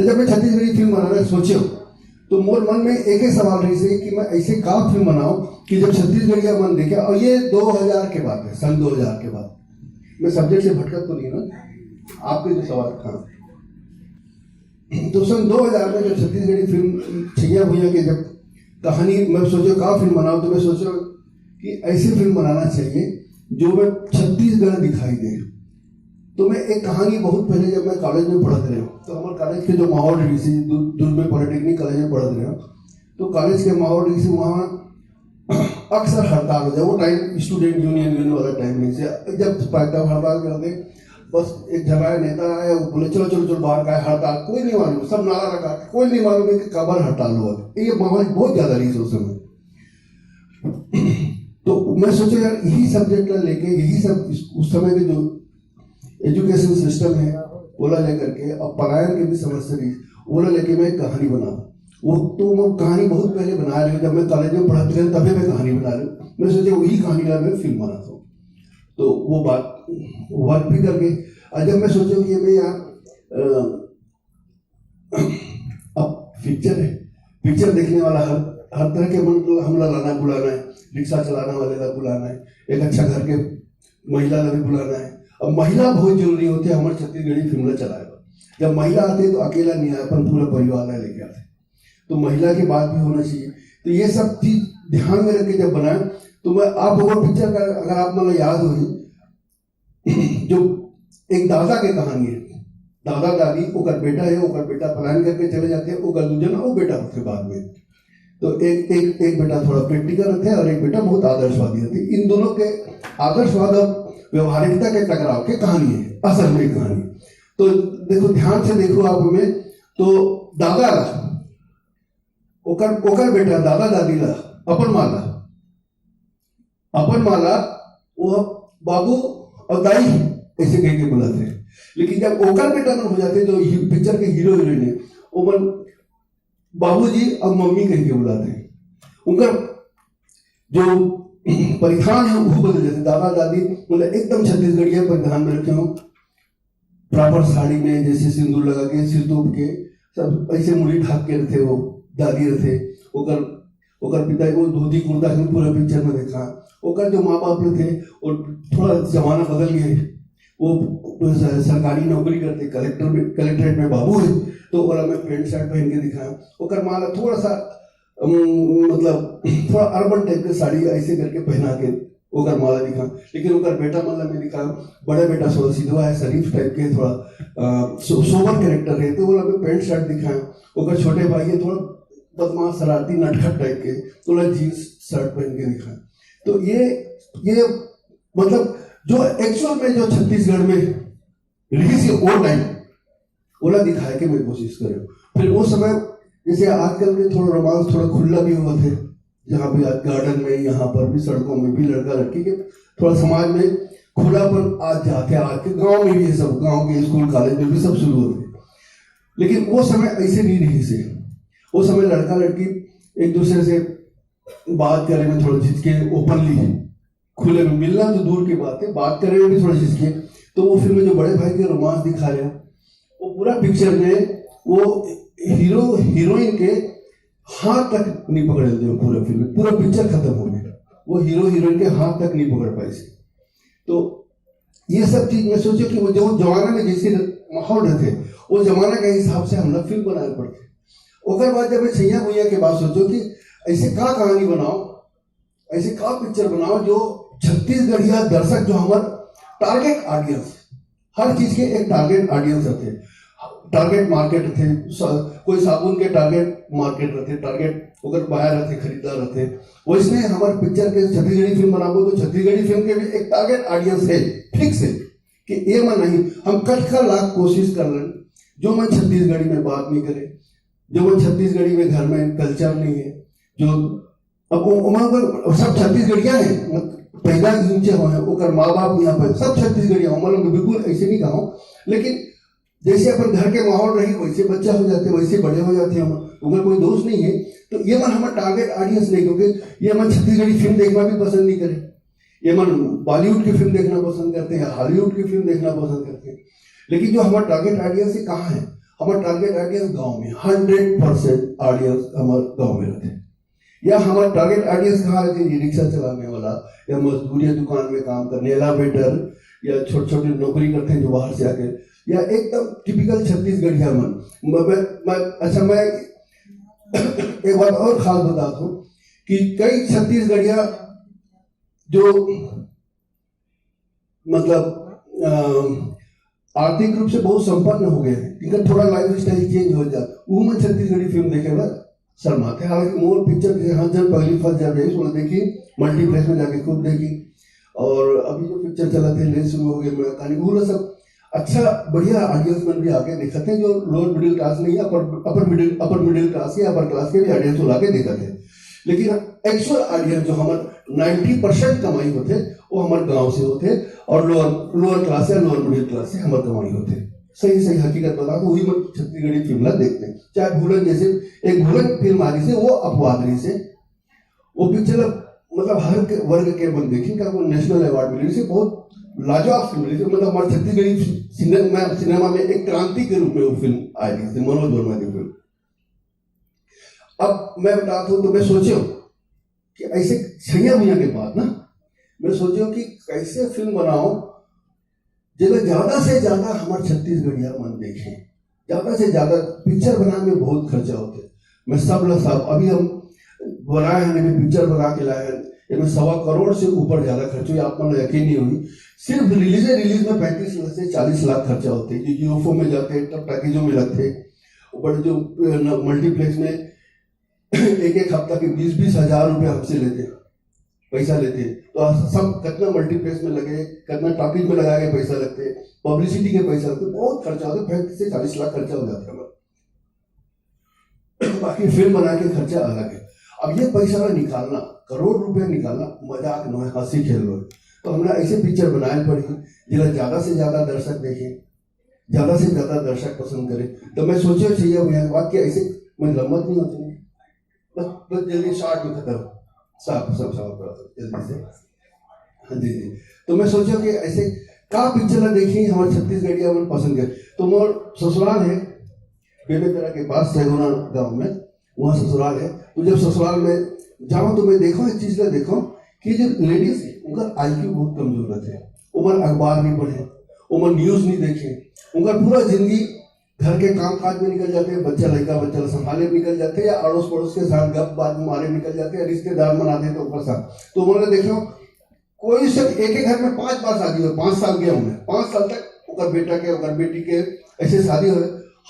तो जब मैं छत्तीसगढ़ी फिल्म बनाना सोचे तो मोर मन में एक ही सवाल रही से कि मैं ऐसे का फिल्म बनाऊं कि जब छत्तीसगढ़िया मन देखे। और ये 2000 के बाद है, सन 2000 के बाद। मैं सब्जेक्ट से भटका तो नहीं ना, आपके जो सवाल था। तो सन 2000 में जब छत्तीसगढ़ी फिल्म छैया भुइयां की जब कहानी मैं सोचा का फिल्म बनाऊं, तो मैं सोचा कि ऐसी फिल्म बनाना चाहिए जो मैं छत्तीसगढ़ दिखाई दे। तो मैं एक कहानी बहुत पहले जब मैं कॉलेज में पढ़ते रहे, तो हमारे कॉलेज के जो माहौल रही थी, दुर्ग में पॉलिटेक्निक कॉलेज में पढ़ते रहे, तो कॉलेज के माहौल रही थी वहाँ अक्सर हड़ताल हो जाए। वो टाइम स्टूडेंट यूनियन वाला टाइम नहीं से, जब हड़ताल करते बस एक जगह नेता आया, वो बोले चलो चलो चलो बाहर का हड़ताल, कोई नहीं मालूम, सब नारा लगा, कोई नहीं मालूम है कि कब हड़ताल हुआ। ये माहौल बहुत ज्यादा रही थी उस समय। तो मैं सोचा यार यही सब्जेक्ट लेके, यही सब उस समय के जो एजुकेशन सिस्टम है ओला लेकर के, अब पलायन की भी समस्या रही, ओला लेके मैं एक कहानी बना। वो तो मैं कहानी बहुत पहले बना रही हूँ, जब मैं कॉलेज में पढ़ाते थे तभी मैं कहानी बना रही हूँ। मैं सोचा वही कहानी का मैं फिल्म बनाता हूँ। तो वो बात वर्क भी कर गई। और जब मैं सोचा कि मैं यार अब पिक्चर है, पिक्चर देखने वाला हर तरह के मन को हमला लाना बुलाना है, रिक्शा चलाने वाले का बुलाना है, एक अच्छा घर के महिला का भी बुलाना है। अब महिला बहुत जरूरी होती है, हमारे छत्तीसगढ़ी फिल्म चलाएगा। जब महिला आते हैं तो अकेला नहीं आए, अपन पूरा परिवार लेके आते, तो महिला की बात भी होना चाहिए। तो ये सब चीज ध्यान में रख के जब बनाए, तो मैं आप लोगों पिक्चर का अगर आप मतलब याद हो, जो एक दादा की कहानी है, दादा दादी ओकर बेटा है, ओकर बेटा पलायन करके चले जाते हैं, ओकर दूजन वो बेटा उसके बाद में। तो एक बेटा थोड़ा प्रैक्टिकल रहते हैं और एक बेटा बहुत आदर्शवादी रहते हैं। इन दोनों के आदर्शवाद और व्यवहारिकता के टकराव की कहानी है असल में कहानी। तो देखो ध्यान से देखो आप में, तो दादा ओकर बेटा दादा दादी ला अपन माला वो बाबू और दाई ऐसे कह के बुलाते हैं। लेकिन जब ओकर बेटा हो जाते तो पिक्चर के हीरो हीरोइन है वो मन बाबूजी और मम्मी कह के बुलाते हैं। उनका जो परिधान है वो बदल जाते। दादा दादी मतलब एकदम छत्तीसगढ़िया परिधान में रखे हो, प्रॉपर साड़ी में जैसे सिंदूर लगा के सिर तोप के सब ऐसे मुड़ी ढाक के रहते। वो दादी रहते, ओकर पिता वो धोती कुर्ता में पूरा पिक्चर में देखा। ओकर जो माँ बाप थे और थोड़ा जमाना बदल गए, वो सरकारी नौकरी करते, कलेक्ट्रेट में बाबू है, तो ओला में पैंट शर्ट पहन के दिखा। ओकर माँ थोड़ा सा मतलब थोड़ा अर्बन टाइप के साड़ी ऐसे करके पहना के ओकर माला दिखा। लेकिन ओकर बेटा मतलब में दिखा बड़ा बेटा थोड़ा सीधा है, शरीफ टाइप के, थोड़ा सोबर कैरेक्टर है, तो ओला में पैंट शर्ट दिखा। ओकर छोटे भाई है थोड़ा बदमाश शरारती नटखट टाइप के, तो ओला जीन्स शर्ट पहन के दिखा। तो ये मतलब जो एक्चुअल में जो छत्तीसगढ़ में रही थी वो टाइम ओला दिखाए के मैं कोशिश करूँ। फिर वो समय जैसे आजकल के थोड़ा रोमांस थोड़ा खुला भी हुआ थे, जहाँ भी गार्डन में यहाँ पर भी सड़कों में भी लड़का लड़की के थोड़ा समाज में खुलापन आज जाते, आज के गांव में भी सब, गांव के स्कूल कॉलेज में भी सब शुरू होते। लेकिन वो समय ऐसे नहीं रही से। वो समय लड़का लड़की एक दूसरे से बात करने में थोड़ा झिझके, ओपनली खुले में मिलना तो दूर की बात है, बात करने में भी थोड़ा झिझके। तो वो फिल्म में जो बड़े भाई के रोमांस दिखा रहे हैं, वो पूरा पिक्चर में वो हीरो हीरोइन के हाथ तक नहीं पकड़ लेते। पूरा फिल्म पूरा पिक्चर खत्म हो गया, वो हीरो हीरोइन के हाथ तक नहीं पकड़ पाए से। तो ये सब चीज मैं सोचो कि वो जो जमाना में जैसे माहौल रहते वो जमाना के हिसाब से हम लोग फिल्म बनाने पड़ते। उसके बाद जब मैं छैया भुइयां के बाद सोचो कि ऐसे का कहानी बनाओ, ऐसे का पिक्चर बनाओ जो छत्तीसगढ़िया दर्शक, जो हमारा टारगेट ऑडियंस, हर चीज के एक टारगेट ऑडियंस रहते, टारगेट मार्केट थे। कोई साबुन के टारगेट मार्केट रहते, टारगेट अगर बाहर रहते, खरीदार रहते। वो इसमें हमारे पिक्चर के छत्तीसगढ़ी फिल्म बनाबो तो छत्तीसगढ़ी फिल्म के भी एक टारगेट ऑडियंस है फिक्स है कि ये मन नहीं हम कट कर लाख कोशिश कर रहे हैं जो मैं छत्तीसगढ़ी में बात नहीं करे, जो मैं छत्तीसगढ़ी में घर में कल्चर नहीं है, जो अब सब छत्तीसगढ़िया है, पैदा नीचे हुए माँ बाप यहाँ पर सब छत्तीसगढ़िया मतलब बिल्कुल ऐसे नहीं कहा। लेकिन जैसे अपन घर के माहौल रही वैसे बच्चा हो जाते, वैसे बड़े हो जाते हैं, उनका कोई दोष नहीं है। तो ये मन हमारा टारगेट ऑडियंस नहीं, क्योंकि ये मन छत्तीसगढ़ी फिल्म देखना भी पसंद नहीं करे, ये मन बॉलीवुड की फिल्म देखना पसंद करते हैं, हॉलीवुड की फिल्म देखना पसंद करते हैं। लेकिन जो हमारा टारगेट ऑडियंस है कहाँ है, हमारा टारगेट ऑडियंस गांव में 100% ऑडियंस हमारे गांव में रहते, या हमारा टारगेट ऑडियंस कहाँ रहते, ये रिक्शा चलाने वाला या मजदूरी दुकान में काम करने, एलावेटर या छोटे छोटे नौकरी करते हैं जो बाहर से आके, या एकदम टिपिकल छत्तीसगढ़िया मैं अच्छा मैं एक बात और खास बता दूं कि कई छत्तीसगढ़िया जो मतलब आर्थिक रूप से बहुत संपन्न हो गए हैं, इनका थोड़ा लाइफ स्टाइल चेंज हो जाता, वो मैं छत्तीसगढ़ी फिल्म देखे ना शर्माते। हालांकि मोर पिक्चर के हाँ जब पहली फर्स्ट जब देखी उसने देखी, मल्टीप्लेक्स में जाके खूब देखी, और अभी जो पिक्चर चला थे लेंस शुरू हो गया, मैं कहानी भूला सब अच्छा बढ़िया ऑडियंस में भी आके देखते हैं, जो लोअर मिडिल क्लास नहीं है, अपर मिडिल क्लास के अपर क्लास के भी ऑडियंस को लाके देखते हैं। लेकिन एक्चुअल ऑडियंस जो हमारे 90% कमाई होते वो हमारे गांव से होते, और लोअर क्लास या लोअर मिडिल क्लास से हमारे कमाई होते। सही सही हकीकत बता तो वही हम छत्तीसगढ़ी फिल्म देखते हैं। चाहे भूलन जैसे एक भूलन फिल्म आ रही से, वो अपवाद से वो पिक्चर मतलब हर वर्ग के बंद देखी का वो नेशनल अवार्ड मिली से, बहुत लाजवाब फिल्म मिली, मतलब हमारे छत्तीसगढ़ी सिनेमा में एक क्रांति के रूप में वो फिल्म आई थी, मनोज वर्मा की फिल्म। अब मैं बताता हूँ तो मैं सोचो कि ऐसे छैया भैया के बाद ना मैं सोचो कि कैसे फिल्म बनाओ जिसमें ज्यादा से ज्यादा हमारे छत्तीसगढ़िया मन देखे, ज्यादा से ज्यादा पिक्चर बनाने में बहुत खर्चा होते। मैं सब अभी हम बनाए हैं, पिक्चर बना के लाए हैं, इसमें 1.25 करोड़ से ऊपर ज्यादा खर्च हुई, आप मन यकीन नहीं हुई। सिर्फ रिलीज में 35 लाख से 40 लाख खर्चा होते हैं, जो यूएफओ में जाते हैं, तब पैकेजों में लगते हैं, ऊपर जो मल्टीप्लेक्स में एक हफ्ता के 20-20 हजार रुपये हमसे लेते हैं, पैसा लेते हैं। तो सब कितना मल्टीप्लेक्स में लगे, कितना टॉकीज में लगा के पैसा लगते हैं, पब्लिसिटी के पैसा लगते, बहुत खर्चा होता है, 35 से 40 लाख खर्चा हो जाता है हमारा। बाकी फिल्म बना के खर्चा अलग है। अब ये पैसा निकालना, करोड़ रुपए निकालना मजाक न है, हंसी खेल लो। तो हमने ऐसे पिक्चर बनाए पड़ी जिन्हें ज्यादा से ज्यादा दर्शक देखें, ज्यादा से ज्यादा दर्शक पसंद करें। तो मैं सोचे चाहिए भैया बात कि ऐसे मैं लम्बत नहीं होती, बस जल्दी शॉर्ट में खत्म, सब जल्दी से। हाँ जी जी। तो मैं सोचा कि ऐसे का पिक्चर देखी हमारे छत्तीसगढ़िया मन पसंद करे। तो मोर ससुराल है बेबेतरा के पास सैगुना गांव में, वहाँ ससुराल है। तो जब ससुराल में जाओ तो मैं देखो एक चीज देखो कि जो लेडीज उनका आईक्यू बहुत कमजोर रहते हैं, उमर अखबार नहीं पढ़े, उमर न्यूज नहीं देखे, उनका पूरा जिंदगी घर के काम काज में निकल जाते हैं, बच्चा संभाले निकल जाते हैं, या अड़ोस पड़ोस के साथ गप बात मारे निकल जाते हैं, रिश्तेदार मनाते हैं तो ऊपर साथ। तो उन्होंने देखो कोई सब एक एक घर में 5 बार शादी हुई, 5 साल गया हूँ 5 साल तक उनका बेटा के उनका बेटी के ऐसे शादी हो,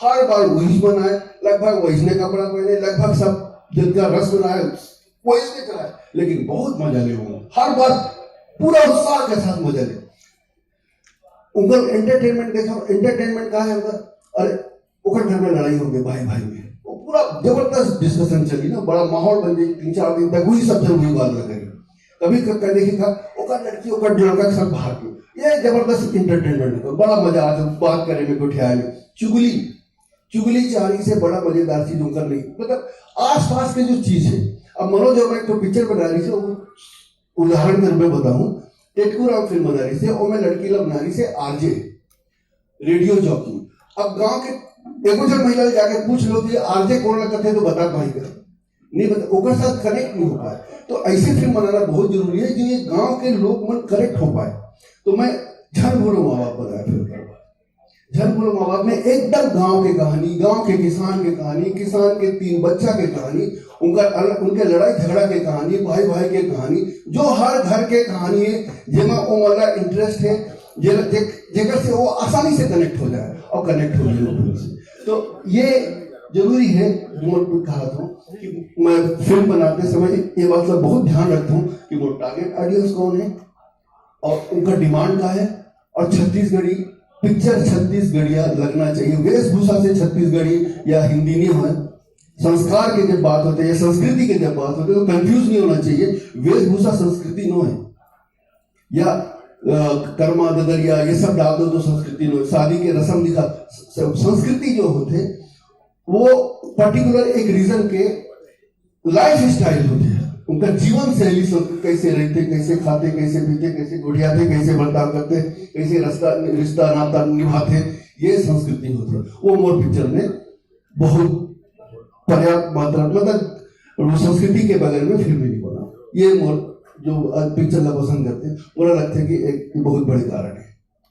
हर बार वही बनाए, लगभग वैसने कपड़ा पहने, लगभग सब जिनका रस बनाए वही में कराए, लेकिन बहुत मजा ले हर बार पूरा उत्साह के साथ मजा ले। उनका एंटरटेनमेंट देखो, एंटरटेनमेंट कहा है उनका, अरे उखड़ घर में लड़ाई हो गई भाई भाई में, वो पूरा जबरदस्त डिस्कशन चली ना, बड़ा माहौल बन गई, 3-4 दिन तक वही सब वही बात लगे। कभी कभी देखा ओकर लड़की ओकर लड़का सब बाहर की, ये जबरदस्त इंटरटेनमेंट, बड़ा मजा आता बात करने में, बैठाए में। चुगली चारी से बड़ा मजेदार चीज उनका नहीं, मतलब आसपास के जो चीज है। अब मनोज और मैं तो पिक्चर बना रही थी, उदाहरण के रूप में बताऊं, टेटकूराम फिल्म बना रही थी और मैं लड़की ला बना रही थी आरजे रेडियो जॉकी। अब गांव के एगो जन महिला जाके पूछ लो कि आरजे कौन लगते थे तो बता पाएगा नहीं, बता ओकर साथ कनेक्ट नहीं हो पाए। तो ऐसी फिल्म बनाना बहुत जरूरी है जो ये गांव के लोग मन कनेक्ट हो पाए। तो मैं झन बोलो माँ बाप बनाया फिल्म, झन बोलो माँ बाप में एकदम गांव की कहानी, गांव के किसान की कहानी, किसान के 3 बच्चा की कहानी, उनके लड़ाई झगड़ा की कहानी, भाई भाई की कहानी, जो हर घर के कहानी है जिसमें वो वाला इंटरेस्ट है, जेकर से वो आसानी से कनेक्ट हो जाए और कनेक्ट हो जाए। तो ये जरूरी है। मैं कहा था कि मैं फिल्म बनाते समय ये बात का बहुत ध्यान रखता हूँ कि वो टारगेट ऑडियंस कौन है और उनका डिमांड क्या है, और छत्तीसगढ़ी पिक्चर छत्तीसगढ़िया लगना चाहिए। वेशभूषा से छत्तीसगढ़ी या हिंदी नहीं हो, संस्कार के जब बात होते है, संस्कृति के जब बात होते है तो कंफ्यूज नहीं होना चाहिए। वेशभूषा संस्कृति नो है, या कर्मा ददरिया ये सब डाल दो तो संस्कृति नो। शादी के रस्म दिखा, संस्कृति जो होते वो पर्टिकुलर एक रीजन के लाइफ स्टाइल होते हैं, उनका जीवन शैली कैसे रहते, कैसे खाते, कैसे पीते, कैसे गुड़ियाते, कैसे बर्ताव करते, कैसे रिश्ता नाता निभाते, ये संस्कृति होती है। वो मोर पिक्चर में बहुत पर्याप्त मात्रा मतलब संस्कृति के बगैर में फिल्म नहीं बना। ये मोर जो पिक्चर ला पसंद करते हैं, मुझे लगता है कि एक बहुत बड़े कारण है।